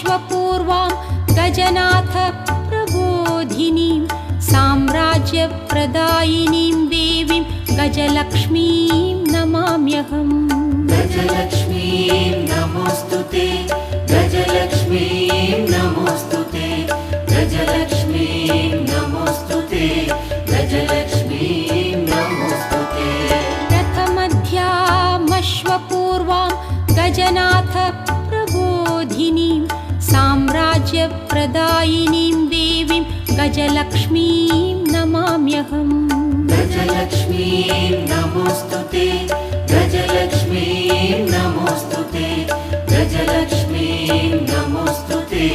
अश्वपूर्वां गजनाथ प्रबोधिनीं साम्राज्यप्रदायिनीं देवीं गजलक्ष्मीं नमाम्यहम्। गजलक्ष्मीं नमोऽस्तुते, गजलक्ष्मीं नमोऽस्तुते, गजलक्ष्मीं नमोऽस्तुते, गजलक्ष्मीं नमोऽस्तुते। प्रथमध्यामश्वपूर्वां गजनाथ प्रबोधिनीं साम्राज्यप्रदायिनीं देवीं गजलक्ष्मीं नमाम्यहम्। गजलक्ष्मीं नमोऽस्तुते, गजलक्ष्मीं नमोऽस्तुते, गजलक्ष्मीं नमोऽस्तुते।